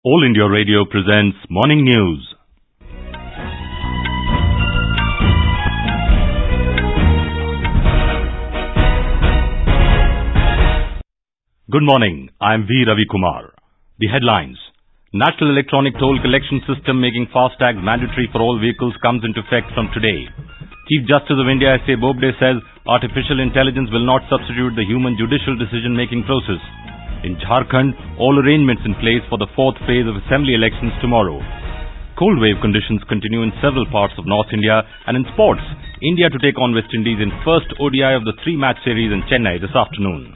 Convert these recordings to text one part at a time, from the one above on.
All India Radio presents Morning News. Good morning, I am V. Ravi Kumar. The headlines. National Electronic Toll Collection System making FASTags mandatory for all vehicles comes into effect from today. Chief Justice of India S.A. Bobde says artificial intelligence will not substitute the human judicial decision-making process. In Jharkhand, all arrangements in place for the fourth phase of assembly elections tomorrow. Cold wave conditions continue in several parts of North India, and in sports, India to take on West Indies in first ODI of the three-match series in Chennai this afternoon.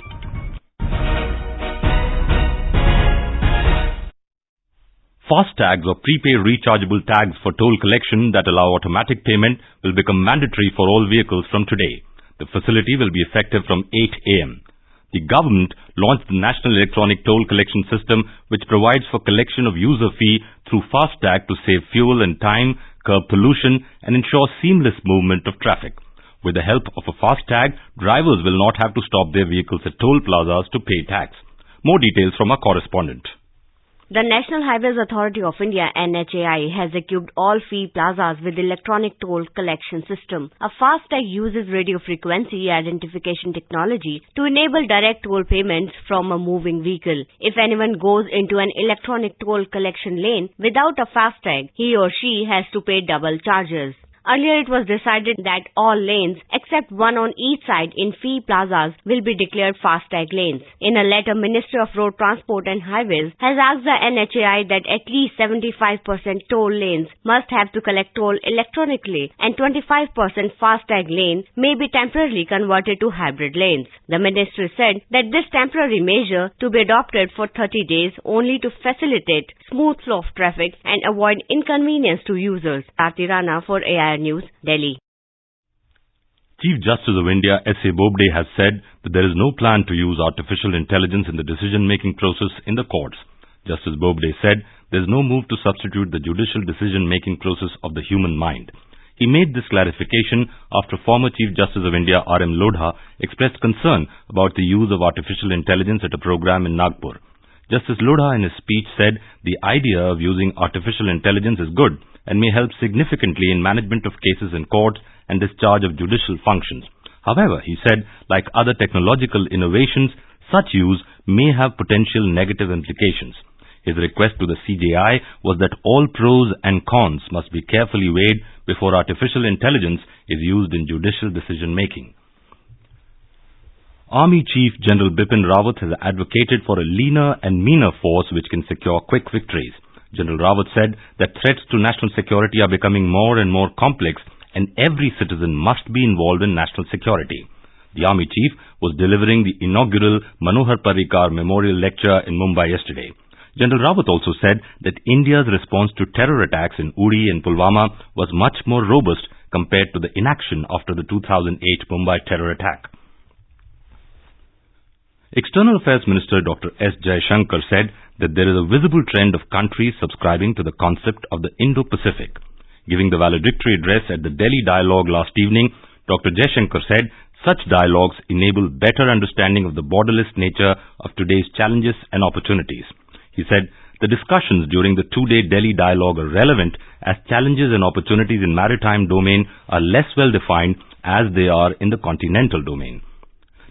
FASTags or prepaid rechargeable tags for toll collection that allow automatic payment will become mandatory for all vehicles from today. The facility will be effective from 8 a.m. The government launched the National Electronic Toll Collection System, which provides for collection of user fee through FASTag to save fuel and time, curb pollution, and ensure seamless movement of traffic. With the help of a FASTag, drivers will not have to stop their vehicles at toll plazas to pay tax. More details from our correspondent. The National Highways Authority of India (NHAI) has equipped all fee plazas with electronic toll collection system. A FASTag uses radio frequency identification technology to enable direct toll payments from a moving vehicle. If anyone goes into an electronic toll collection lane without a FASTag, he or she has to pay double charges. Earlier, it was decided that all lanes, except one on each side in fee plazas, will be declared FASTag lanes. In a letter, Ministry of Road Transport and Highways has asked the NHAI that at least 75% toll lanes must have to collect toll electronically, and 25% FASTag lane may be temporarily converted to hybrid lanes. The ministry said that this temporary measure to be adopted for 30 days only to facilitate smooth flow of traffic and avoid inconvenience to users. Aarti Rana for AI News, Delhi. Chief Justice of India S.A. Bobde has said that there is no plan to use artificial intelligence in the decision-making process in the courts. Justice Bobde said there is no move to substitute the judicial decision-making process of the human mind. He made this clarification after former Chief Justice of India R.M. Lodha expressed concern about the use of artificial intelligence at a program in Nagpur. Justice Lodha in his speech said the idea of using artificial intelligence is good and may help significantly in management of cases in courts and discharge of judicial functions. However, he said, like other technological innovations, such use may have potential negative implications. His request to the CJI was that all pros and cons must be carefully weighed before artificial intelligence is used in judicial decision-making. Army Chief General Bipin Rawat has advocated for a leaner and meaner force which can secure quick victories. General Rawat said that threats to national security are becoming more and more complex and every citizen must be involved in national security. The Army Chief was delivering the inaugural Manohar Parrikar Memorial Lecture in Mumbai yesterday. General Rawat also said that India's response to terror attacks in Uri and Pulwama was much more robust compared to the inaction after the 2008 Mumbai terror attack. External Affairs Minister Dr. S. Jaishankar said that there is a visible trend of countries subscribing to the concept of the Indo-Pacific. Giving the valedictory address at the Delhi Dialogue last evening, Dr. Jaishankar said such dialogues enable better understanding of the borderless nature of today's challenges and opportunities. He said the discussions during the two-day Delhi Dialogue are relevant as challenges and opportunities in maritime domain are less well defined as they are in the continental domain.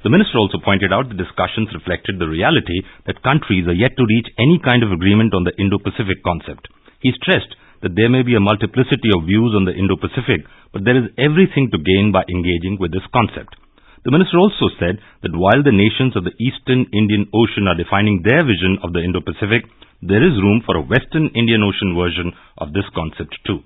The minister also pointed out the discussions reflected the reality that countries are yet to reach any kind of agreement on the Indo-Pacific concept. He stressed that there may be a multiplicity of views on the Indo-Pacific, but there is everything to gain by engaging with this concept. The minister also said that while the nations of the Eastern Indian Ocean are defining their vision of the Indo-Pacific, there is room for a Western Indian Ocean version of this concept too.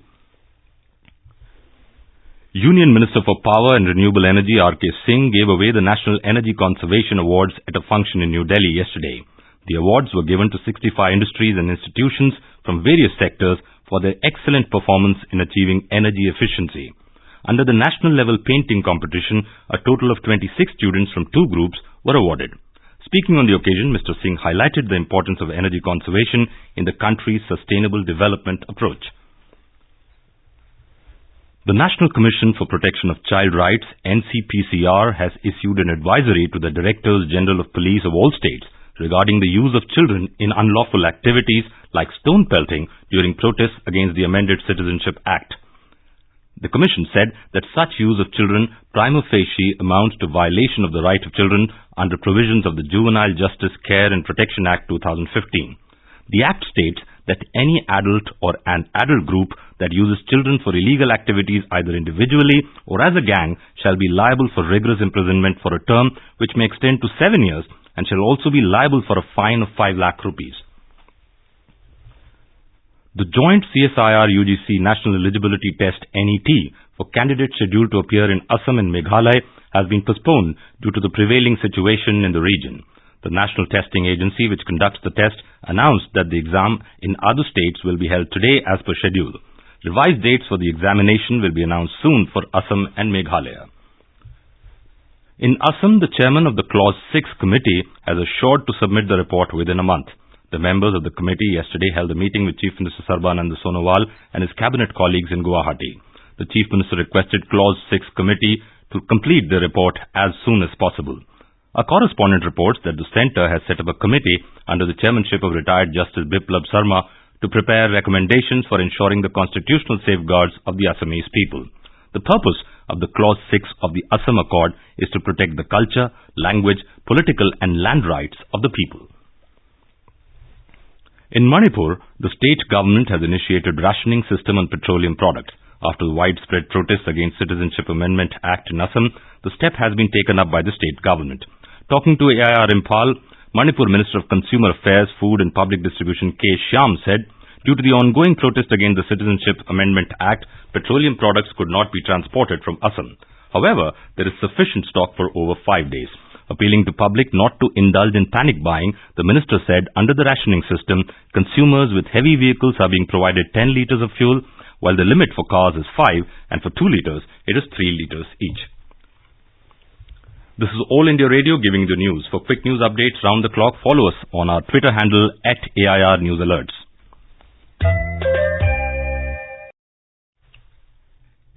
Union Minister for Power and Renewable Energy R.K. Singh gave away the National Energy Conservation Awards at a function in New Delhi yesterday. The awards were given to 65 industries and institutions from various sectors for their excellent performance in achieving energy efficiency. Under the national level painting competition, a total of 26 students from two groups were awarded. Speaking on the occasion, Mr. Singh highlighted the importance of energy conservation in the country's sustainable development approach. The National Commission for Protection of Child Rights, NCPCR, has issued an advisory to the Directors General of Police of all states regarding the use of children in unlawful activities like stone pelting during protests against the amended Citizenship Act. The Commission said that such use of children prima facie amounts to violation of the right of children under provisions of the Juvenile Justice Care and Protection Act 2015. The Act states that any adult or an adult group that uses children for illegal activities either individually or as a gang shall be liable for rigorous imprisonment for a term which may extend to 7 years and shall also be liable for a fine of 5 lakh rupees. The joint CSIR-UGC National Eligibility Test NET for candidates scheduled to appear in Assam and Meghalaya has been postponed due to the prevailing situation in the region. The National Testing Agency, which conducts the test, announced that the exam in other states will be held today as per schedule. Revised dates for the examination will be announced soon for Assam and Meghalaya. In Assam, the chairman of the Clause 6 committee has assured to submit the report within a month. The members of the committee yesterday held a meeting with Chief Minister Sarbanand Sonowal and his cabinet colleagues in Guwahati. The Chief Minister requested Clause 6 committee to complete the report as soon as possible. A correspondent reports that the centre has set up a committee under the chairmanship of retired Justice Biplab Sarma to prepare recommendations for ensuring the constitutional safeguards of the Assamese people. The purpose of the Clause 6 of the Assam Accord is to protect the culture, language, political and land rights of the people. In Manipur, the state government has initiated rationing system on petroleum products. After the widespread protests against Citizenship Amendment Act in Assam, the step has been taken up by the state government. Talking to AIR Impal, Manipur Minister of Consumer Affairs, Food and Public Distribution K. Shyam said, due to the ongoing protest against the Citizenship Amendment Act, petroleum products could not be transported from Assam. However, there is sufficient stock for over 5 days. Appealing to public not to indulge in panic buying, the minister said under the rationing system, consumers with heavy vehicles are being provided 10 litres of fuel, while the limit for cars is 5 and for 2 litres it is 3 litres each. This is All India Radio giving the news. For quick news updates round the clock, follow us on our Twitter handle @AIR News Alerts.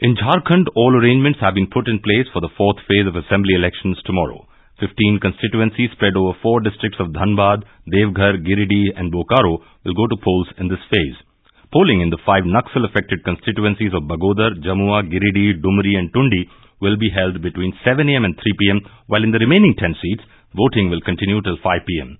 In Jharkhand, all arrangements have been put in place for the 4th phase of assembly elections tomorrow. 15 constituencies spread over 4 districts of Dhanbad, Devghar, Giridih and Bokaro will go to polls in this phase. Polling in the 5 Naxal-affected constituencies of Bagodar, Jamua, Giridih, Dumri and Tundi will be held between 7 a.m. and 3 p.m., while in the remaining 10 seats, voting will continue till 5 p.m.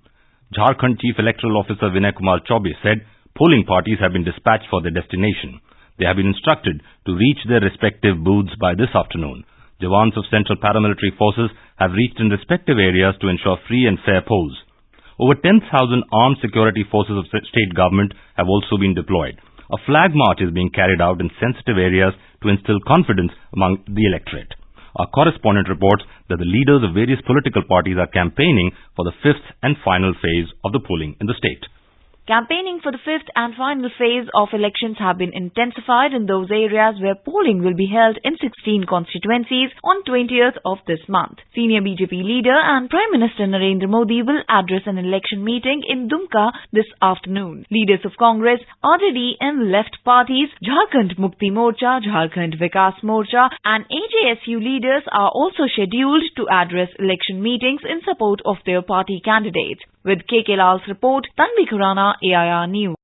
Jharkhand Chief Electoral Officer Vinay Kumar Chaubey said polling parties have been dispatched for their destination. They have been instructed to reach their respective booths by this afternoon. Jawans of Central Paramilitary Forces have reached in respective areas to ensure free and fair polls. Over 10,000 armed security forces of state government have also been deployed. A flag march is being carried out in sensitive areas to instill confidence among the electorate. Our correspondent reports that the leaders of various political parties are campaigning for the 5th and final phase of the polling in the state. Campaigning for the 5th and final phase of elections have been intensified in those areas where polling will be held in 16 constituencies on 20th of this month. Senior BJP leader and Prime Minister Narendra Modi will address an election meeting in Dumka this afternoon. Leaders of Congress, RJD and left parties, Jharkhand Mukti Morcha, Jharkhand Vikas Morcha and AJSU leaders are also scheduled to address election meetings in support of their party candidates. With KK Lal's report, Tanvi Khurana, AIR News.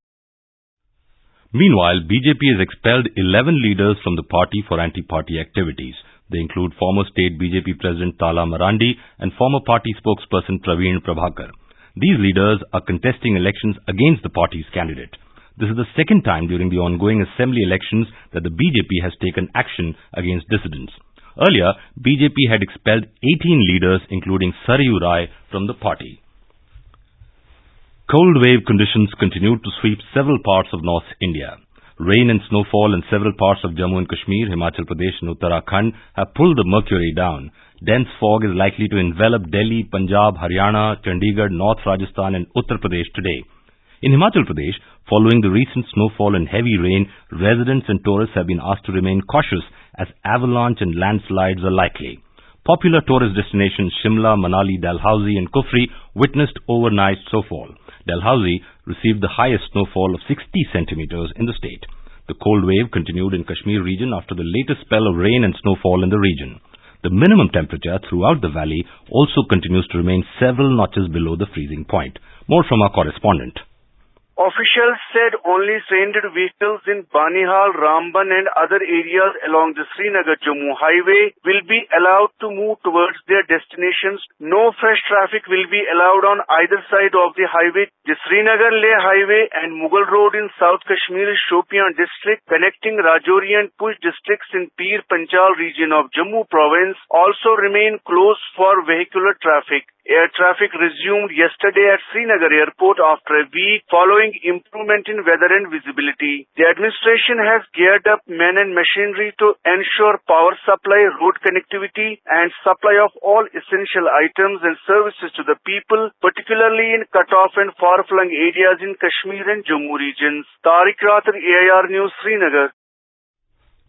Meanwhile, BJP has expelled 11 leaders from the party for anti-party activities. They include former state BJP President Tala Marandi and former party spokesperson Praveen Prabhakar. These leaders are contesting elections against the party's candidate. This is the second time during the ongoing assembly elections that the BJP has taken action against dissidents. Earlier, BJP had expelled 18 leaders including Sarayu Rai from the party. Cold wave conditions continued to sweep several parts of North India. Rain and snowfall in several parts of Jammu and Kashmir, Himachal Pradesh and Uttarakhand have pulled the mercury down. Dense fog is likely to envelop Delhi, Punjab, Haryana, Chandigarh, North Rajasthan and Uttar Pradesh today. In Himachal Pradesh, following the recent snowfall and heavy rain, residents and tourists have been asked to remain cautious as avalanche and landslides are likely. Popular tourist destinations Shimla, Manali, Dalhousie and Kufri witnessed overnight snowfall. Dalhousie received the highest snowfall of 60 centimeters in the state. The cold wave continued in Kashmir region after the latest spell of rain and snowfall in the region. The minimum temperature throughout the valley also continues to remain several notches below the freezing point. More from our correspondent. Officials said only trained vehicles in Banihal, Ramban and other areas along the Srinagar-Jammu highway will be allowed to move towards their destinations. No fresh traffic will be allowed on either side of the highway. The Srinagar-Leh highway and Mughal Road in South Kashmir's Shopian district connecting Rajouri and Push districts in Pir Panjal region of Jammu province also remain closed for vehicular traffic. Air traffic resumed yesterday at Srinagar airport after a week following improvement in weather and visibility. The administration has geared up men and machinery to ensure power supply, road connectivity and supply of all essential items and services to the people, particularly in cut-off and far-flung areas in Kashmir and Jammu regions. Tariq Rathar, AIR News, Srinagar.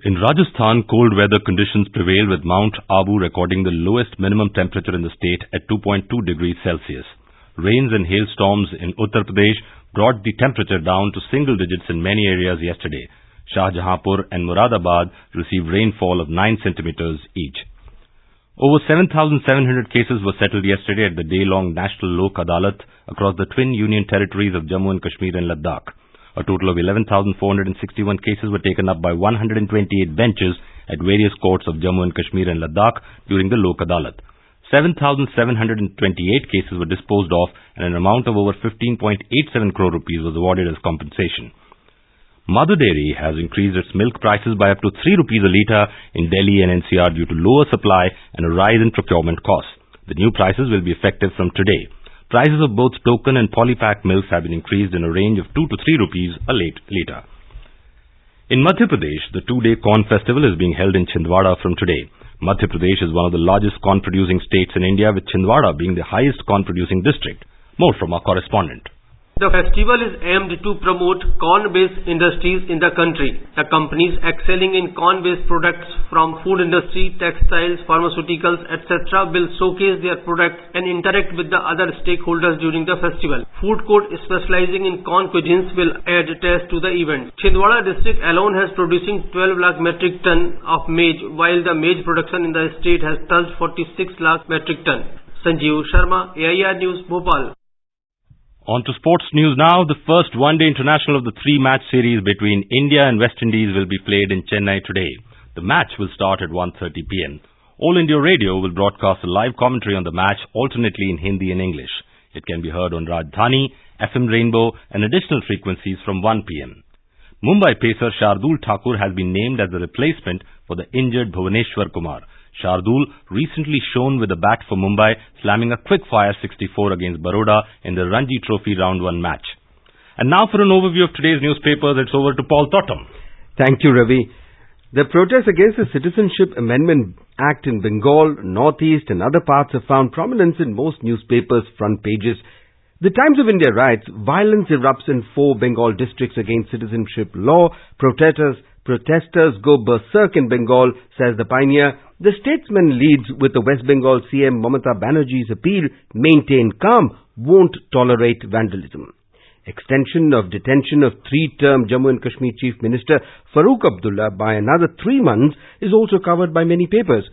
In Rajasthan, cold weather conditions prevail with Mount Abu recording the lowest minimum temperature in the state at 2.2 degrees Celsius. Rains and hailstorms in Uttar Pradesh brought the temperature down to single digits in many areas yesterday. Shahjahanpur and Muradabad received rainfall of 9 centimeters each. Over 7,700 cases were settled yesterday at the day-long National Lok Adalat across the twin union territories of Jammu and Kashmir and Ladakh. A total of 11,461 cases were taken up by 128 benches at various courts of Jammu and Kashmir and Ladakh during the Lok Adalat. 7,728 cases were disposed of and an amount of over 15.87 crore rupees was awarded as compensation. Mother Dairy has increased its milk prices by up to 3 rupees a litre in Delhi and NCR due to lower supply and a rise in procurement costs. The new prices will be effective from today. Prices of both token and polypack milks have been increased in a range of 2 to 3 rupees a litre. In Madhya Pradesh, the 2-day corn festival is being held in Chhindwara from today. Madhya Pradesh is one of the largest corn-producing states in India, with Chhindwara being the highest corn-producing district. More from our correspondent. The festival is aimed to promote corn-based industries in the country. The companies excelling in corn-based products from food industry, textiles, pharmaceuticals, etc. will showcase their products and interact with the other stakeholders during the festival. Food court specializing in corn cuisines will add taste to the event. Chhindwara district alone has producing 12 lakh metric ton of maize, while the maize production in the state has touched 46 lakh metric ton. Sanjeev Sharma, AIR News, Bhopal. On to sports news now. The first one-day international of the 3-match series between India and West Indies will be played in Chennai today. The match will start at 1:30 p.m. All India Radio will broadcast a live commentary on the match alternately in Hindi and English. It can be heard on Rajdhani, FM Rainbow and additional frequencies from 1 p.m. Mumbai pacer Shardul Thakur has been named as the replacement for the injured Bhuvaneshwar Kumar. Shardul recently shone with the bat for Mumbai, slamming a quick-fire 64 against Baroda in the Ranji Trophy Round 1 match. And now for an overview of today's newspapers, it's over to Paul Totham. Thank you, Ravi. The protests against the Citizenship Amendment Act in Bengal, Northeast and other parts have found prominence in most newspapers' front pages. The Times of India writes, violence erupts in 4 Bengal districts against citizenship law. Protesters go berserk in Bengal, says the Pioneer. The Statesman leads with the West Bengal CM Mamata Banerjee's appeal, maintain calm, won't tolerate vandalism. Extension of detention of 3-term Jammu and Kashmir Chief Minister Farooq Abdullah by another 3 months is also covered by many papers.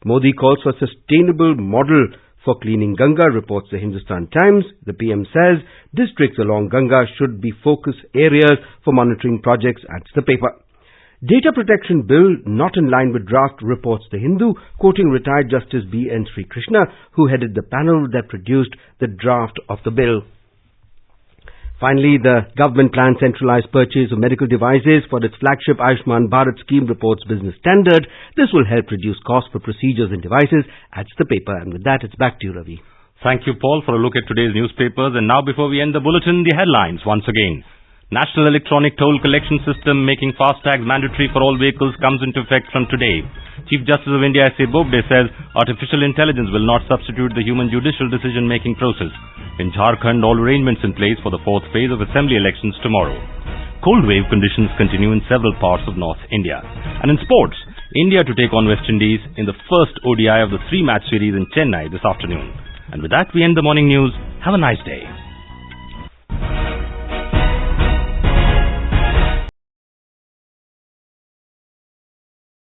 Modi calls for sustainable model for cleaning Ganga, reports the Hindustan Times. The PM says districts along Ganga should be focus areas for monitoring projects, adds the paper. Data Protection Bill not in line with draft, reports the Hindu, quoting retired Justice B.N. Sri Krishna, who headed the panel that produced the draft of the bill. Finally, the government plans centralized purchase of medical devices for its flagship Ayushman Bharat scheme, reports Business Standard. This will help reduce costs for procedures and devices, adds the paper. And with that, it's back to you, Ravi. Thank you, Paul, for a look at today's newspapers. And now, before we end the bulletin, the headlines once again. National Electronic Toll Collection System making FASTags mandatory for all vehicles comes into effect from today. Chief Justice of India S.A. Bobde says artificial intelligence will not substitute the human judicial decision-making process. In Jharkhand, all arrangements in place for the 4th phase of assembly elections tomorrow. Cold wave conditions continue in several parts of North India. And in sports, India to take on West Indies in the first ODI of the 3-match series in Chennai this afternoon. And with that, we end the morning news. Have a nice day.